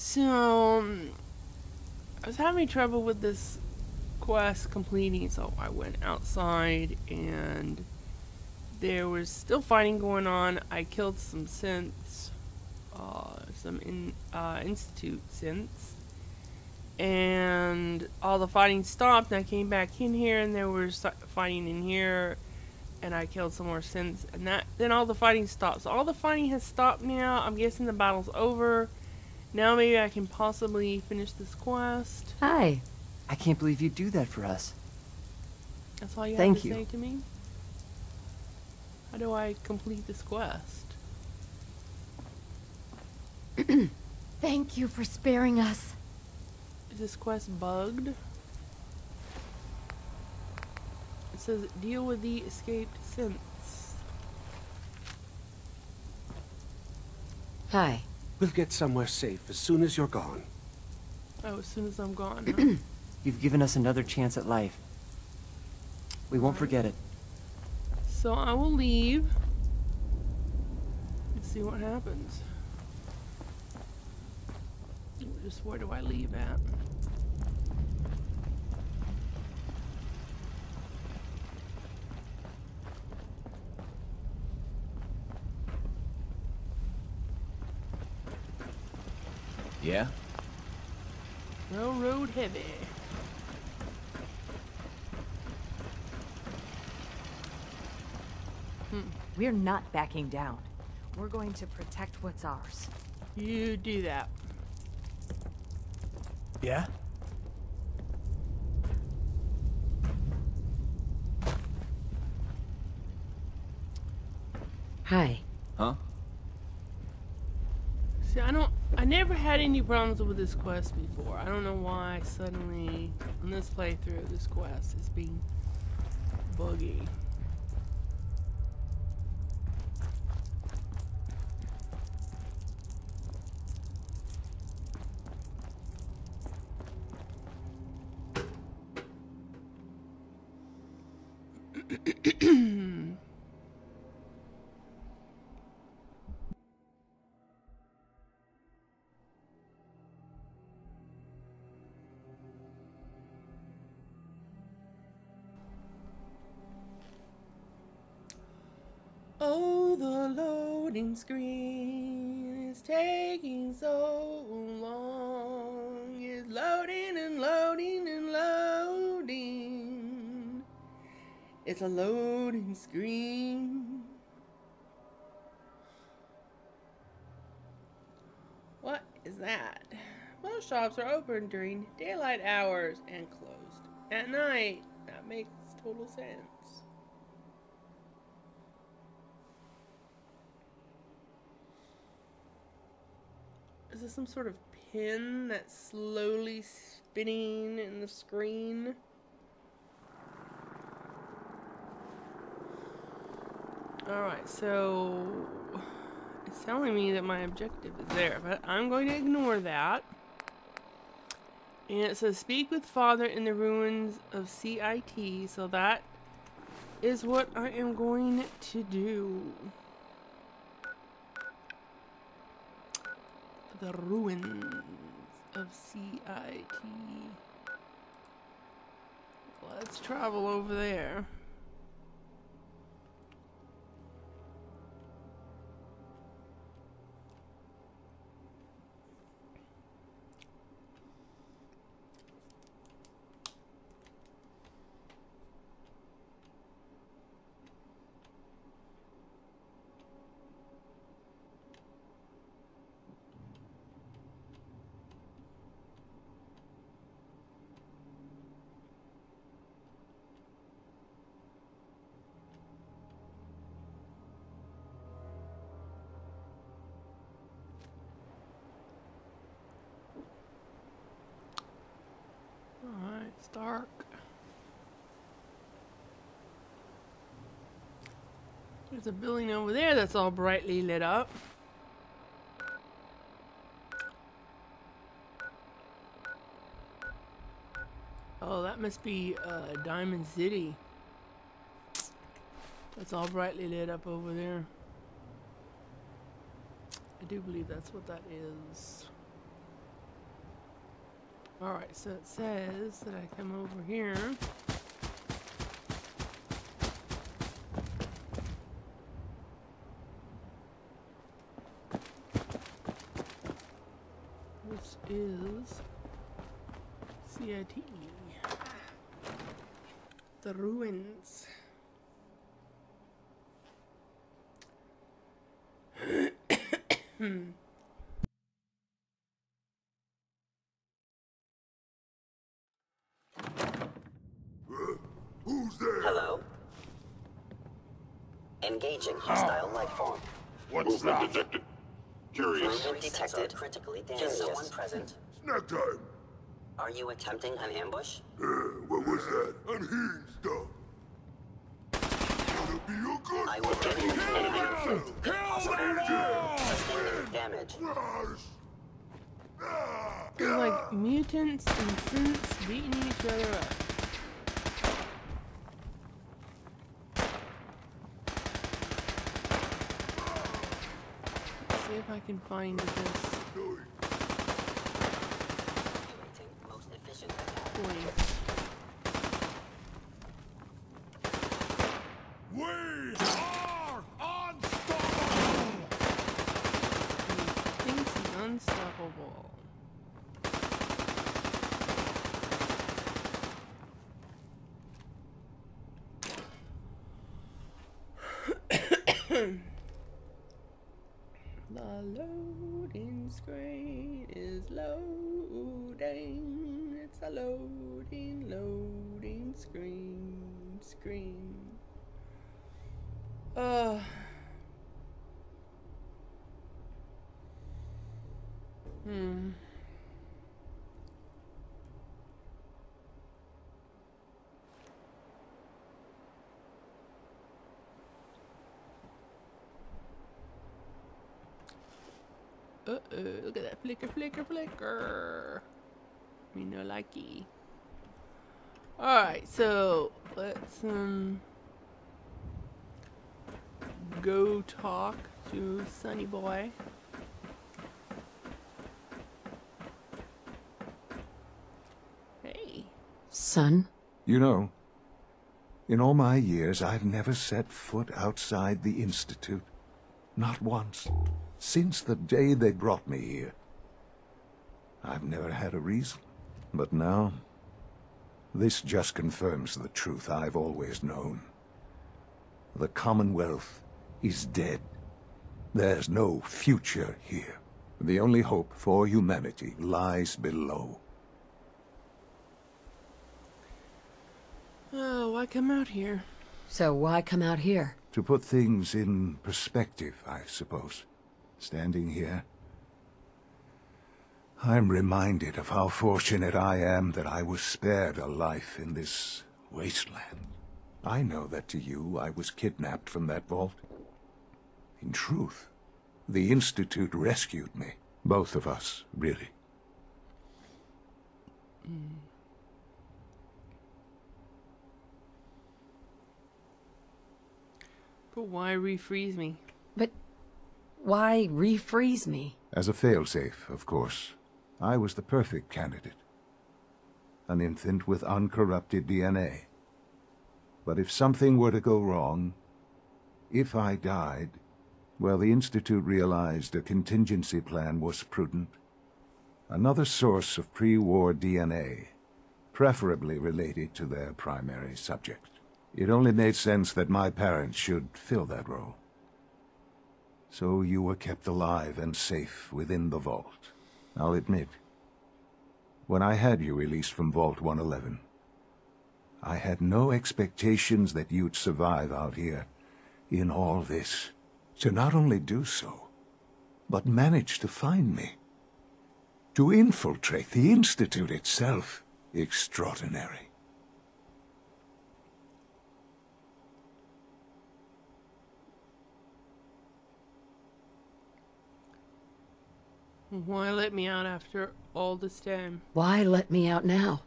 So, I was having trouble with this quest completing, so I went outside and there was still fighting going on. I killed some synths, Institute synths, and all the fighting stopped. And I came back in here and there was fighting in here, and I killed some more synths, and then all the fighting stopped. So all the fighting has stopped now. I'm guessing the battle's over. Now maybe I can possibly finish this quest. Hi. I can't believe you do that for us. That's all you have Thank to you. say to me? How do I complete this quest? Thank you for sparing us. Is this quest bugged? It says deal with the escaped synths. Hi. We'll get somewhere safe as soon as you're gone. Oh, as soon as I'm gone, huh? You've given us another chance at life. We won't forget it. So I will leave and see what happens. Just where do I leave at? Yeah? Railroad heavy. We're not backing down. We're going to protect what's ours. You do that. Yeah? Hi. Huh? See, I never had any problems with this quest before. I don't know why suddenly, on this playthrough, this quest is being buggy. Oh, the loading screen is taking so long. It's loading and loading and loading. It's a loading screen. What is that? Most shops are open during daylight hours and closed at night. That makes total sense. Is this some sort of pin that's slowly spinning in the screen? Alright, so it's telling me that my objective is there, but I'm going to ignore that. And it says speak with Father in the ruins of CIT, so that is what I am going to do. The ruins of CIT. Let's travel over there. Alright, it's dark. There's a building over there that's all brightly lit up. Oh, that must be Diamond City. That's all brightly lit up over there. I do believe that's what that is. Alright, so it says that I come over here. This is CIT. The ruins. Who's there? Hello? Engaging hostile life form. What's that? Detected. Curious. Movement detected. Critically dangerous. Is someone present? Snack time. Are you attempting an ambush? What was that? I'm hearing stuff. Gonna be a good I will get you to Kill sustaining damage. They're like mutants and synths beating each other up. Let's see if I can find this Most efficient place. We are unstoppable! He thinks he's unstoppable. The loading screen is loading. It's a loading screen. Look at that flicker. Me no likey. Alright, so let's go talk to Sonny Boy. Hey. Son? You know, in all my years, I've never set foot outside the Institute. Not once. Since the day they brought me here. I've never had a reason. But now, this just confirms the truth I've always known. The Commonwealth is dead. There's no future here. The only hope for humanity lies below. Oh, why come out here? So why come out here? To put things in perspective, I suppose. Standing here, I'm reminded of how fortunate I am that I was spared a life in this wasteland. I know that to you, I was kidnapped from that vault. In truth, the Institute rescued me. Both of us, really. But why refreeze me? But why refreeze me? As a failsafe, of course. I was the perfect candidate. An infant with uncorrupted DNA. But if something were to go wrong, if I died, well, the Institute realized a contingency plan was prudent. Another source of pre-war DNA, preferably related to their primary subject. It only made sense that my parents should fill that role. So you were kept alive and safe within the vault. I'll admit, when I had you released from Vault 111, I had no expectations that you'd survive out here in all this. To not only do so, but manage to find me. To infiltrate the Institute itself. Extraordinary. Why let me out after all this time? Why let me out now?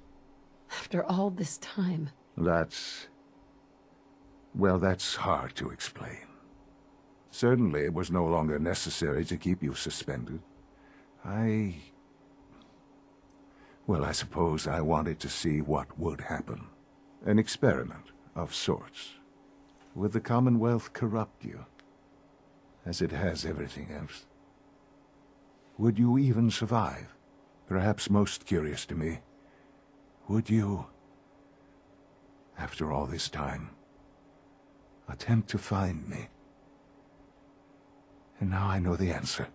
After all this time. That's hard to explain. Certainly it was no longer necessary to keep you suspended. Well, I suppose I wanted to see what would happen. An experiment of sorts. Would the Commonwealth corrupt you, as it has everything else? Would you even survive? Perhaps most curious to me, would you, after all this time, attempt to find me? And now I know the answer.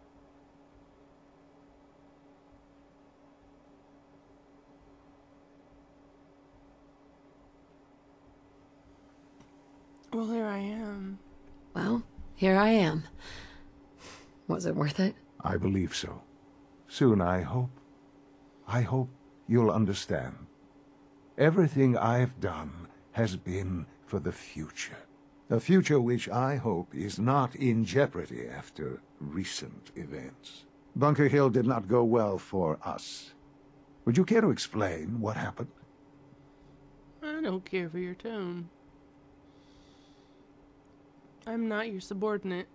Well, here I am. Well, here I am. Was it worth it? I believe so. Soon, I hope. I hope you'll understand. Everything I've done has been for the future. A future which I hope is not in jeopardy after recent events. Bunker Hill did not go well for us. Would you care to explain what happened? I don't care for your tone. I'm not your subordinate.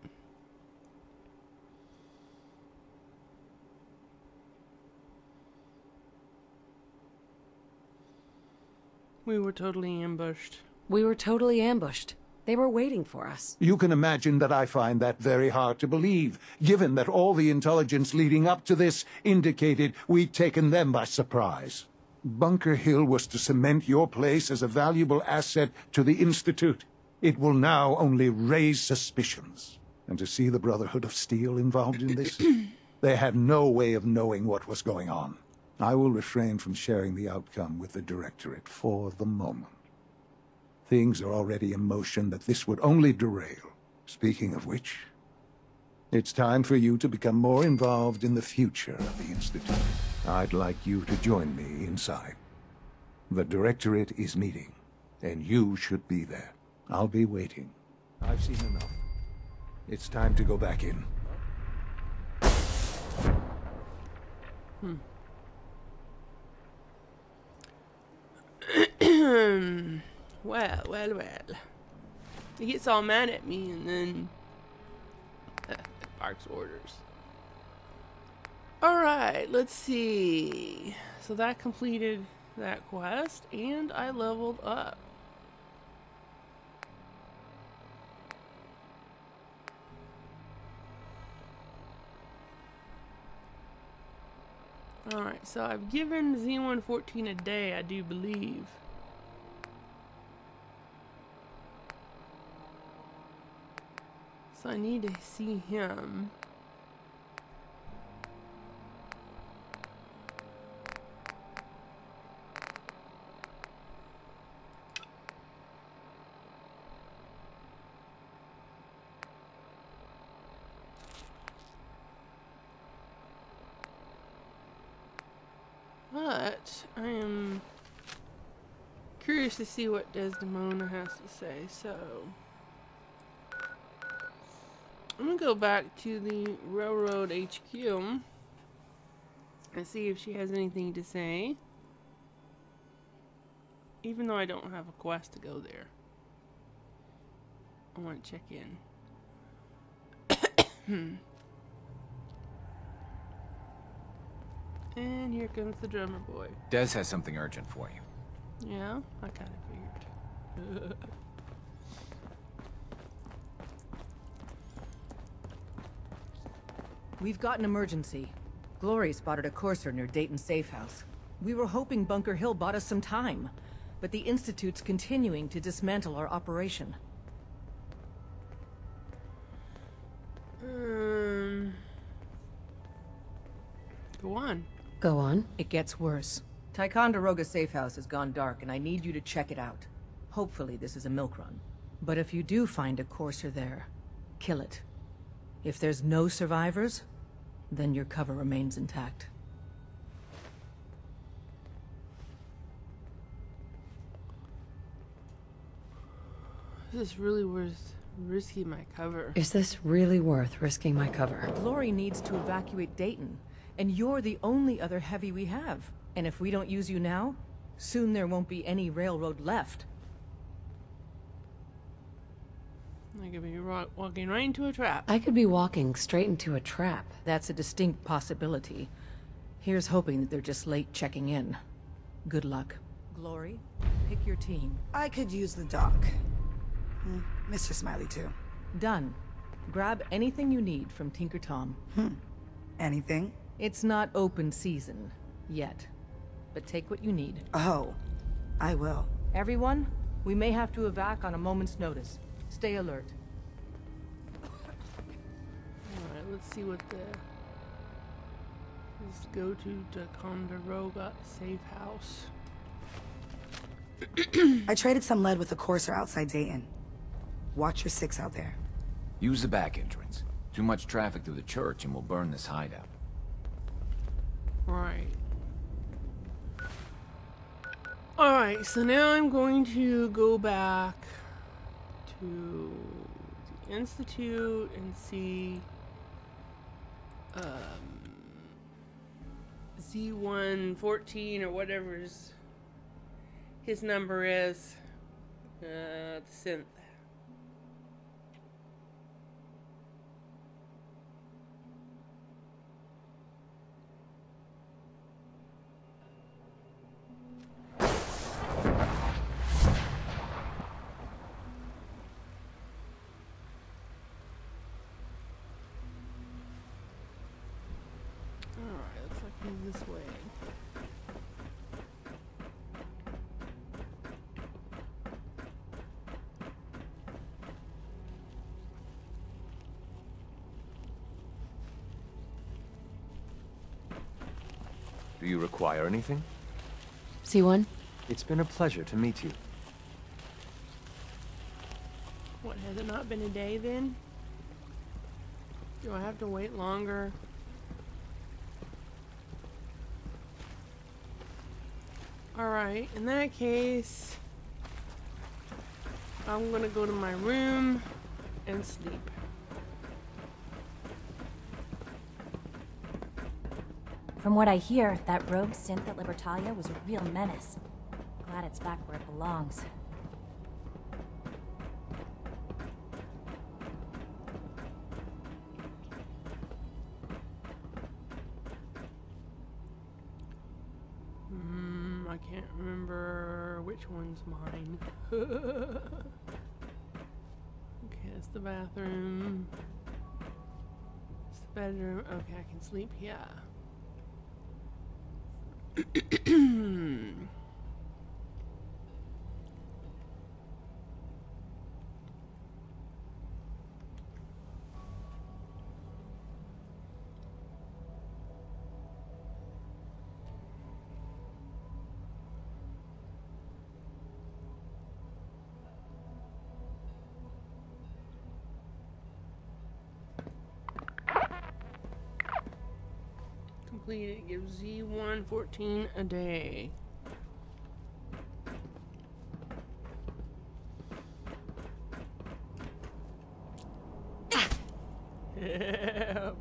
We were totally ambushed. We were totally ambushed. They were waiting for us. You can imagine that I find that very hard to believe, given that all the intelligence leading up to this indicated we'd taken them by surprise. Bunker Hill was to cement your place as a valuable asset to the Institute. It will now only raise suspicions. And to see the Brotherhood of Steel involved in this, they had no way of knowing what was going on. I will refrain from sharing the outcome with the Directorate for the moment. Things are already in motion that this would only derail. Speaking of which, it's time for you to become more involved in the future of the Institute. I'd like you to join me inside. The Directorate is meeting, and you should be there. I'll be waiting. I've seen enough. It's time to go back in. Well. He gets all mad at me and then barks orders. Alright, let's see. So that completed that quest and I leveled up. Alright, so I've given Z114 a day, I do believe. So I need to see him. But I am curious to see what Desdemona has to say, so I'm gonna go back to the Railroad HQ and see if she has anything to say, even though I don't have a quest to go there. I want to check in. And here comes the drummer boy. Des has something urgent for you. Yeah, I kind of figured. We've got an emergency. Glory spotted a courser near Dayton Safe House. We were hoping Bunker Hill bought us some time, but the Institute's continuing to dismantle our operation. Go on. Go on. It gets worse. Ticonderoga Safe House has gone dark, and I need you to check it out. Hopefully this is a milk run. But if you do find a courser there, kill it. If there's no survivors, then your cover remains intact. This is really worth risking my cover. Is this really worth risking my cover? Glory needs to evacuate Dayton, and you're the only other heavy we have. And if we don't use you now, soon there won't be any railroad left. I could be walking right into a trap. I could be walking straight into a trap. That's a distinct possibility. Here's hoping that they're just late checking in. Good luck. Glory, pick your team. I could use the dock. Mr. Smiley, too. Done. Grab anything you need from Tinker Tom. Anything? It's not open season. Yet. But take what you need. Oh, I will. Everyone, we may have to evac on a moment's notice. Stay alert. Alright, let's see what the... Let's go to Ticonderoga safe house. I traded some lead with a courser outside Dayton. Watch your 6 out there. Use the back entrance. Too much traffic through the church and we'll burn this hideout. Right. Alright, so now I'm going to go back to the Institute and see Z114 or whatever his number is. The synth. This way. Do you require anything? C1? It's been a pleasure to meet you. What, has it not been a day then? Do I have to wait longer? Alright, in that case, I'm gonna go to my room and sleep. From what I hear, that rogue synth at Libertalia was a real menace. Glad it's back where it belongs. I can't remember which one's mine. Okay, that's the bathroom. It's the bedroom. Okay, I can sleep here. Completed. Gives Z114 a day.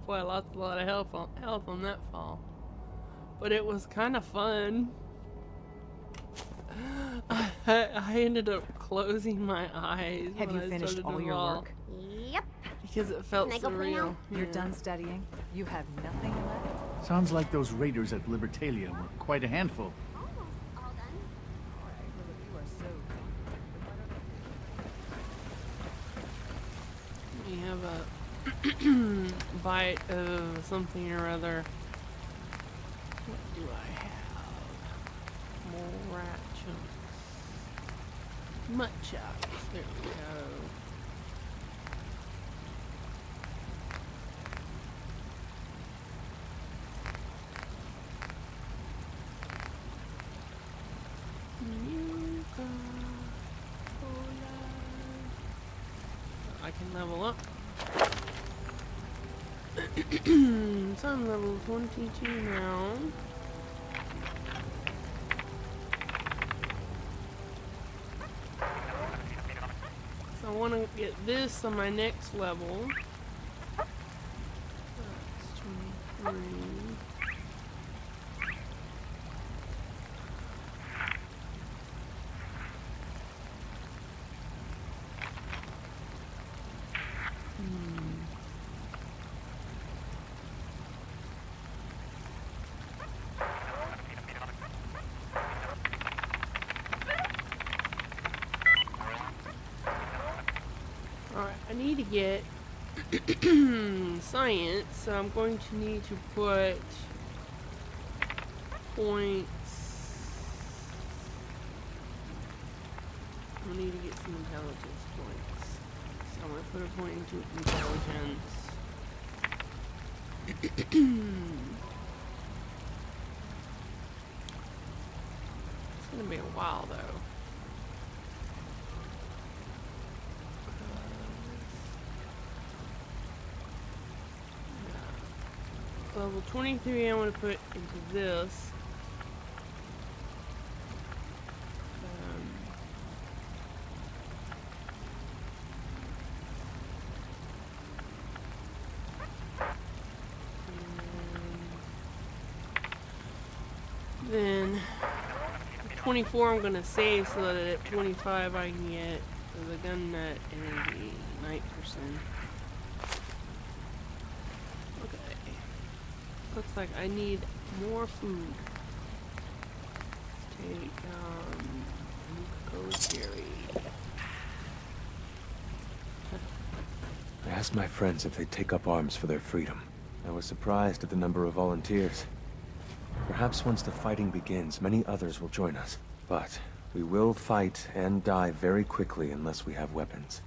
Boy, I lost a lot of health on that fall. But it was kind of fun. I ended up closing my eyes. Have you finished all your work? Yep. Because it felt Can I go play surreal. now? You're done studying? You have nothing left? Sounds like those raiders at Libertalia were quite a handful. Almost all done. We have a bite of something or other. What do I have? More rat chunks. Mutchucks. There we go. I can level up. So I'm level 22 now. So I want to get this on my next level. That's 23. need to get science, so I'm going to need to put points. I need to get some intelligence points. So I'm going to put a point into intelligence. It's going to be a while though. Level 23 I want to put into this. Then 24 I'm going to save so that at 25 I can get the gun nut and the night person. Okay. Looks like I need more food. Let's take Jerry. I asked my friends if they'd take up arms for their freedom. I was surprised at the number of volunteers. Perhaps once the fighting begins, many others will join us. But we will fight and die very quickly unless we have weapons.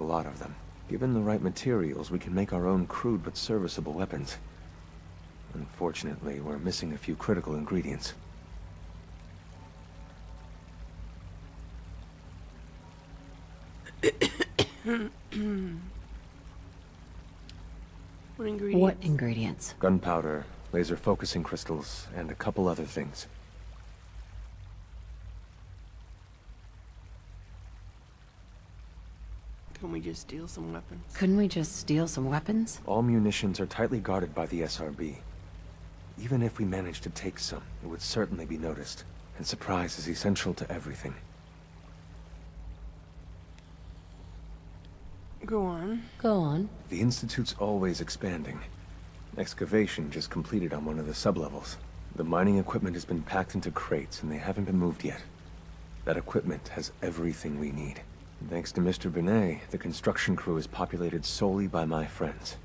A lot of them. Given the right materials, we can make our own crude but serviceable weapons. Unfortunately, we're missing a few critical ingredients. What ingredients? Gunpowder, laser focusing crystals, and a couple other things. Can we just steal some weapons? Couldn't we just steal some weapons? All munitions are tightly guarded by the SRB. Even if we managed to take some, it would certainly be noticed. And surprise is essential to everything. Go on. Go on. The Institute's always expanding. Excavation just completed on one of the sublevels. The mining equipment has been packed into crates and they haven't been moved yet. That equipment has everything we need. And thanks to Mr. Binet, the construction crew is populated solely by my friends.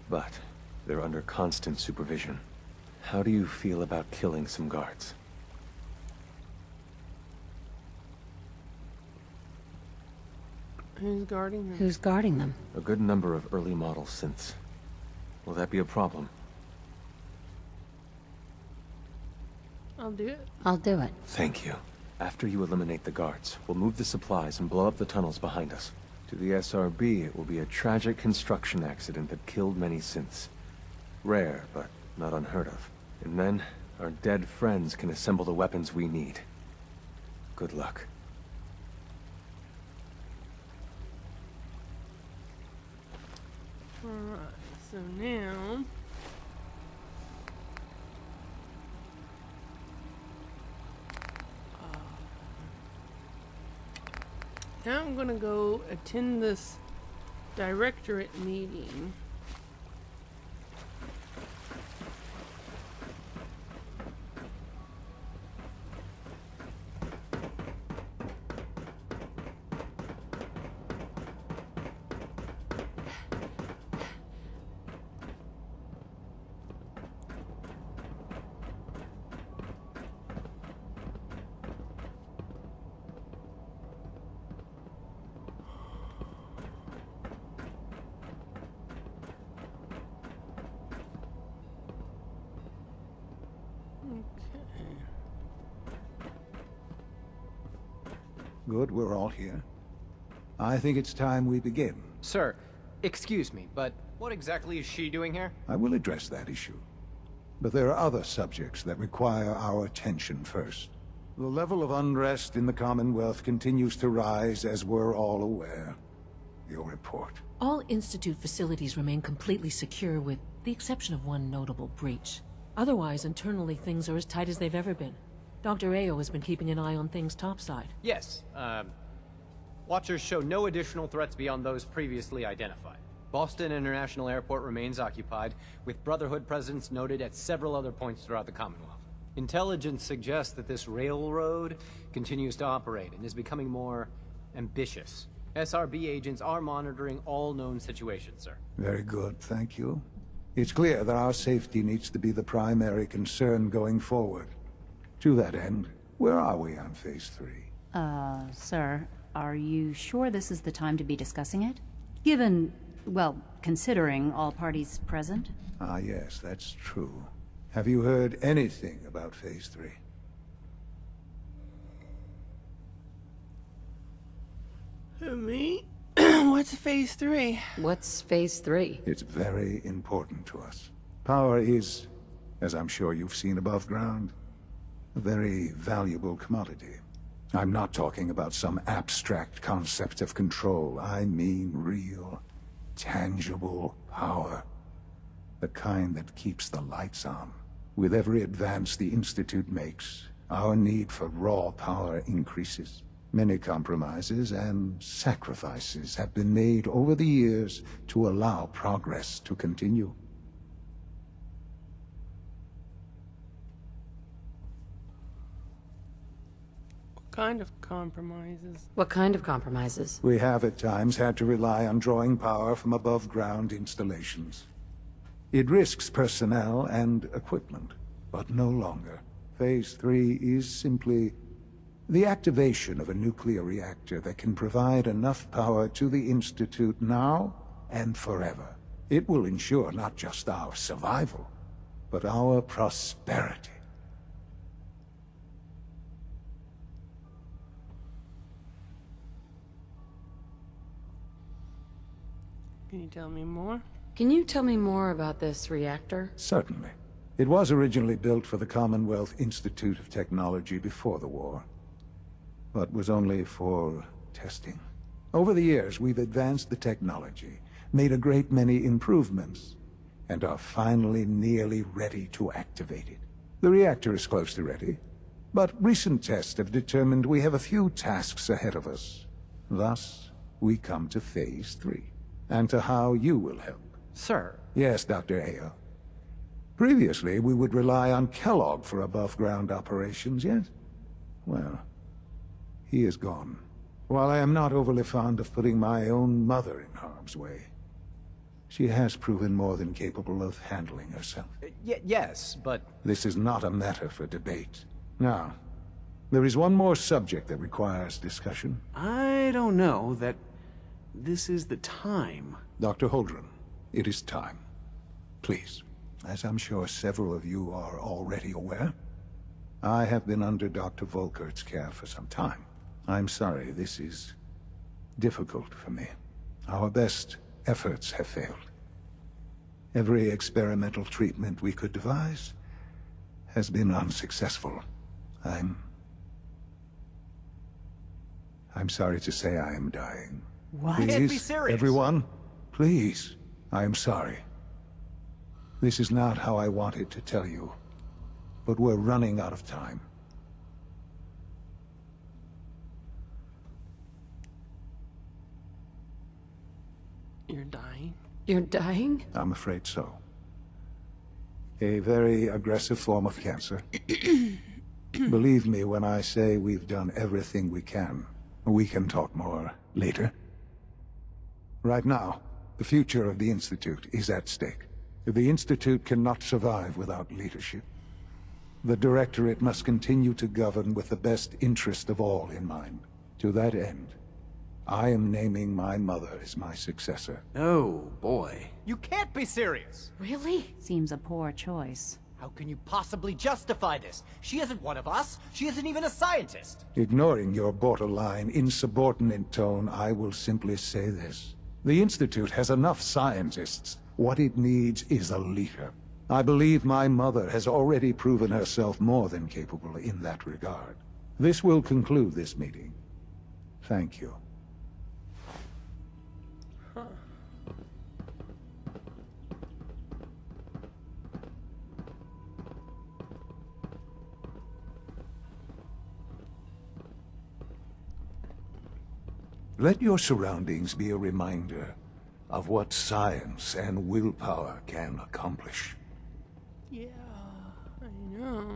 But they're under constant supervision. How do you feel about killing some guards? Who's guarding them? Who's guarding them? A good number of early model synths. Will that be a problem? I'll do it. I'll do it. Thank you. After you eliminate the guards, we'll move the supplies and blow up the tunnels behind us. To the SRB, it will be a tragic construction accident that killed many synths. Rare, but not unheard of. And then, our dead friends can assemble the weapons we need. Good luck. Alright, so now... now I'm gonna go attend this directorate meeting. Good, we're all here. I think it's time we begin. Sir, excuse me, but what exactly is she doing here? I will address that issue. But there are other subjects that require our attention first. The level of unrest in the Commonwealth continues to rise, as we're all aware. Your report. All Institute facilities remain completely secure with the exception of one notable breach. Otherwise, internally things are as tight as they've ever been. Dr. Ayo has been keeping an eye on things topside. Yes, Watchers show no additional threats beyond those previously identified. Boston International Airport remains occupied, with Brotherhood presence noted at several other points throughout the Commonwealth. Intelligence suggests that this railroad continues to operate and is becoming more ambitious. SRB agents are monitoring all known situations, sir. Very good, thank you. It's clear that our safety needs to be the primary concern going forward. To that end, where are we on Phase 3? Sir, are you sure this is the time to be discussing it? Given, well, considering all parties present? Ah, yes, that's true. Have you heard anything about Phase 3? Me? What's Phase 3? What's Phase 3? It's very important to us. Power is, as I'm sure you've seen above ground, a very valuable commodity. I'm not talking about some abstract concept of control. I mean real, tangible power. The kind that keeps the lights on. With every advance the Institute makes, our need for raw power increases. Many compromises and sacrifices have been made over the years to allow progress to continue. What kind of compromises? What kind of compromises? We have at times had to rely on drawing power from above-ground installations. It risks personnel and equipment, but no longer. Phase 3 is simply the activation of a nuclear reactor that can provide enough power to the Institute now and forever. It will ensure not just our survival, but our prosperity. Can you tell me more? Can you tell me more about this reactor? Certainly. It was originally built for the Commonwealth Institute of Technology before the war, but was only for testing. Over the years, we've advanced the technology, made a great many improvements, and are finally nearly ready to activate it. The reactor is close to ready, but recent tests have determined we have a few tasks ahead of us. Thus, we come to Phase 3, and to how you will help. Sir. Yes, Dr. Ayo. Previously, we would rely on Kellogg for above-ground operations, yes? Well, he is gone. While I am not overly fond of putting my own mother in harm's way, she has proven more than capable of handling herself. Yes, but... This is not a matter for debate. Now, there is one more subject that requires discussion. I don't know that this is the time. Dr. Holdren, it is time. Please, as I'm sure several of you are already aware, I have been under Dr. Volkert's care for some time. I'm sorry, this is difficult for me. Our best efforts have failed. Every experimental treatment we could devise has been unsuccessful. I'm sorry to say I am dying. What? Please, Can't be serious. everyone, please, I am sorry. This is not how I wanted to tell you, but we're running out of time. You're dying? You're dying? I'm afraid so. A very aggressive form of cancer. Believe me when I say we've done everything we can. We can talk more later. Right now, the future of the Institute is at stake. The Institute cannot survive without leadership. The Directorate must continue to govern with the best interest of all in mind. To that end, I am naming my mother as my successor. Oh, boy. You can't be serious! Really? Seems a poor choice. How can you possibly justify this? She isn't one of us. She isn't even a scientist. Ignoring your borderline, insubordinate tone, I will simply say this. The Institute has enough scientists. What it needs is a leader. I believe my mother has already proven herself more than capable in that regard. This will conclude this meeting. Thank you. Let your surroundings be a reminder of what science and willpower can accomplish. Yeah, I know.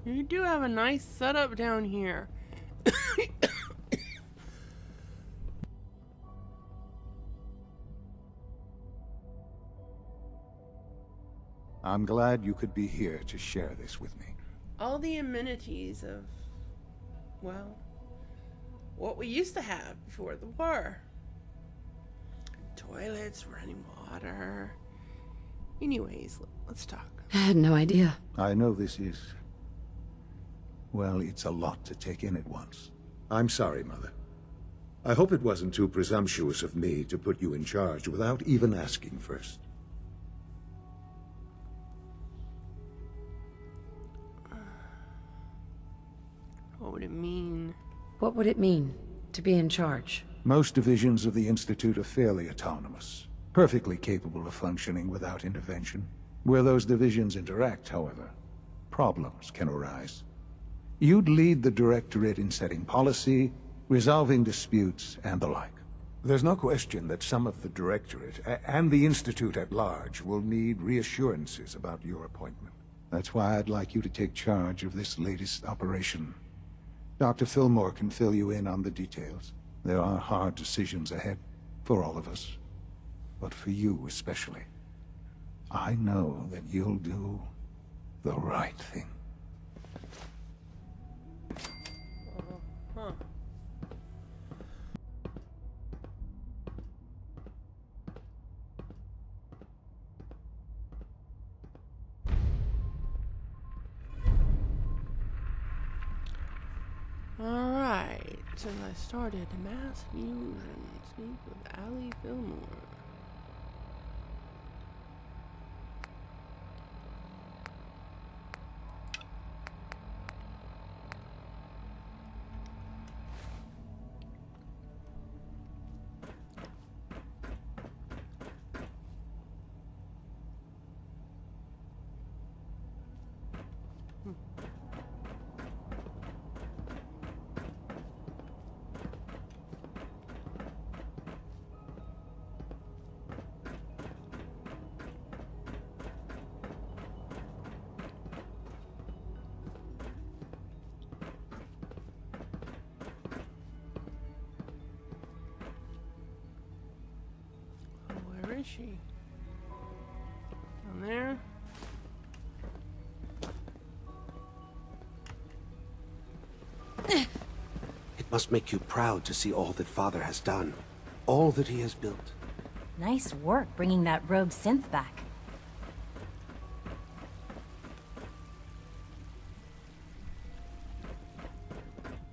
You do have a nice setup down here. I'm glad you could be here to share this with me. All the amenities of, well, what we used to have before the war. Toilets, running water. Anyways, let's talk. I had no idea. I know this is... well, it's a lot to take in at once. I'm sorry, Mother. I hope it wasn't too presumptuous of me to put you in charge without even asking first. What would it mean? What would it mean to be in charge? Most divisions of the Institute are fairly autonomous, perfectly capable of functioning without intervention. Where those divisions interact, however, problems can arise. You'd lead the Directorate in setting policy, resolving disputes, and the like. There's no question that some of the Directorate, and the Institute at large, will need reassurances about your appointment. That's why I'd like you to take charge of this latest operation. Dr. Fillmore can fill you in on the details. There are hard decisions ahead, for all of us. But for you especially. I know that you'll do the right thing. Huh. Alright, since I started mass fusion, speak with Allie Fillmore. Where is she? Down there? It must make you proud to see all that Father has done. All that he has built. Nice work bringing that rogue synth back.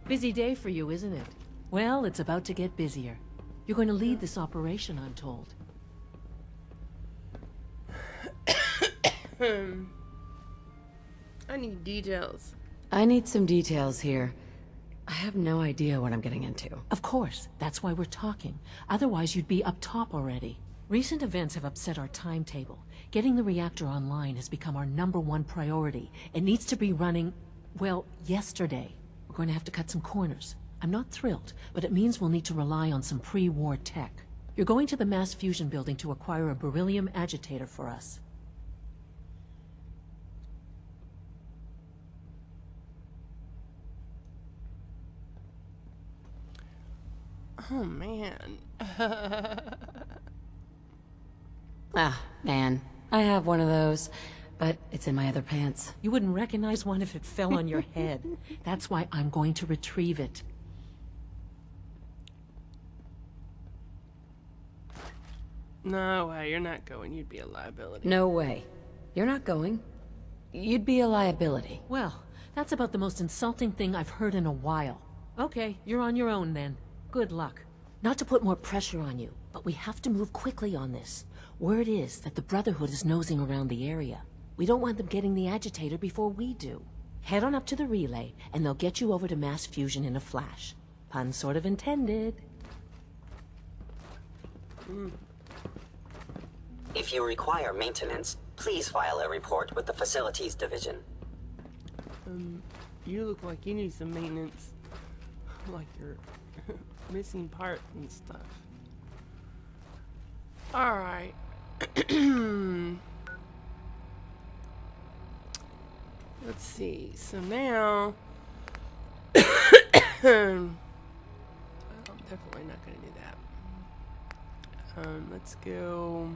Busy day for you, isn't it? Well, it's about to get busier. You're going to lead this operation, I'm told. I need details. I need some details here. I have no idea what I'm getting into. Of course, that's why we're talking. Otherwise, you'd be up top already. Recent events have upset our timetable. Getting the reactor online has become our #1 priority. It needs to be running, well, yesterday. We're going to have to cut some corners. I'm not thrilled, but it means we'll need to rely on some pre-war tech. You're going to the mass fusion building to acquire a beryllium agitator for us. Oh, man. Ah, man. I have one of those, but it's in my other pants. You wouldn't recognize one if it fell on your head. That's why I'm going to retrieve it. No way, you're not going. You'd be a liability. No way. You're not going. You'd be a liability. Well, that's about the most insulting thing I've heard in a while. Okay, you're on your own then. Good luck. Not to put more pressure on you, but we have to move quickly on this. Word is that the Brotherhood is nosing around the area. We don't want them getting the agitator before we do. Head on up to the relay, and they'll get you over to mass fusion in a flash. Pun sort of intended. If you require maintenance, please file a report with the Facilities Division. You look like you need some maintenance. Like you're missing parts and stuff. Alright. Let's see. So now... I'm definitely not going to do that. Let's go...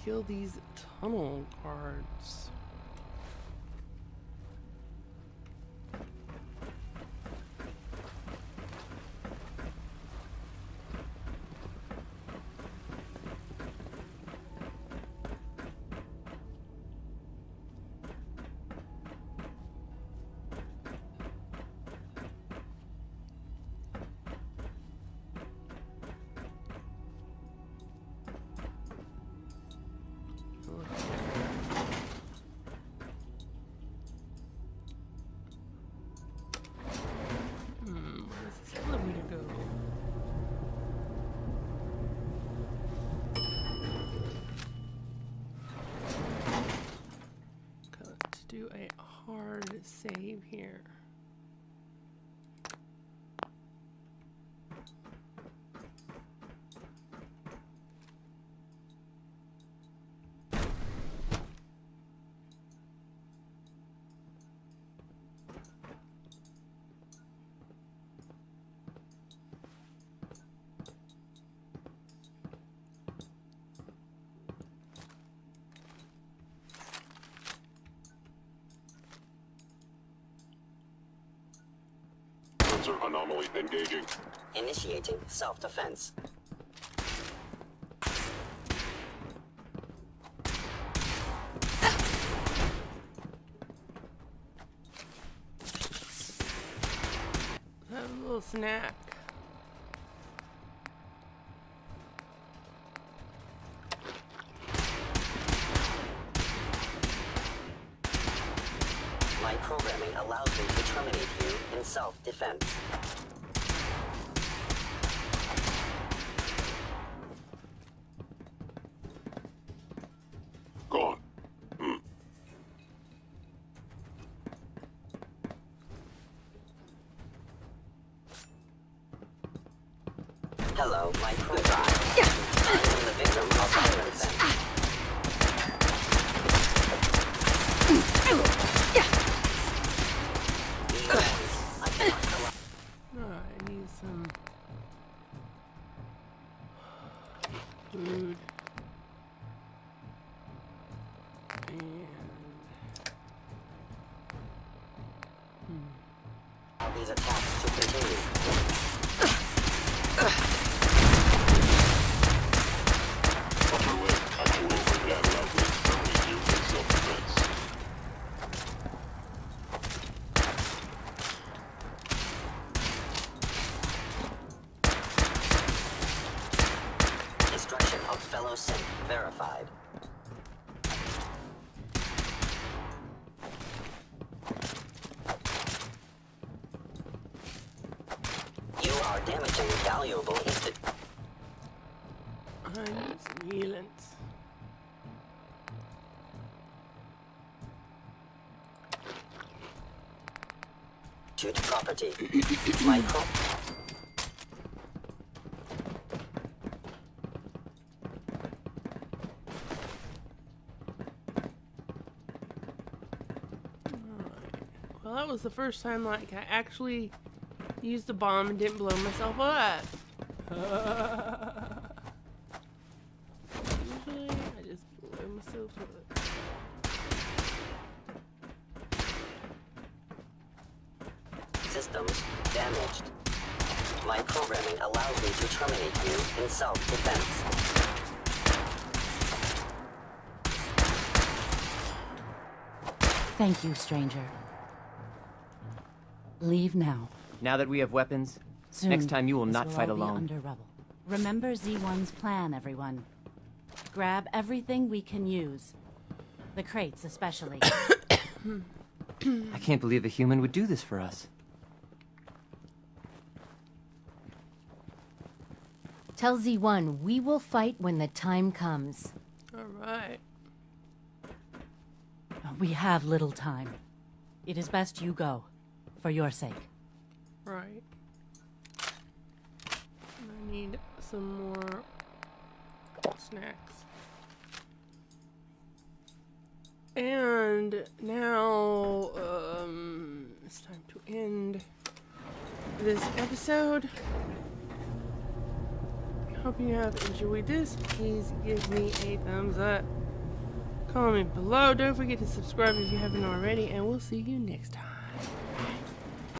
kill these tunnel guards. Do a hard save here. Anomaly engaging. Initiating self-defense. Have a little snack. My programming allows me to terminate you in self-defense. Gone. Hello, my program. I am the victim of violence. I need some food. And these attacks to continue. Destruction of fellow sync verified. You are damaging valuable instant. I need some healants. To property. Micro. Well, that was the first time like I actually used the bomb and didn't blow myself up. Usually I just blow myself up. Systems damaged. My programming allows me to terminate you in self-defense. Thank you, stranger. Leave now. Now that we have weapons, Soon, next time you will this not fight all be alone. Under rubble. Remember Z1's plan, everyone. Grab everything we can use. The crates, especially. I can't believe a human would do this for us. Tell Z1 we will fight when the time comes. Alright. We have little time. It is best you go, for your sake. Right. I need some more snacks. And now, it's time to end this episode. Hope you have enjoyed this. Please give me a thumbs up. Comment below. Don't forget to subscribe if you haven't already, and we'll see you next time.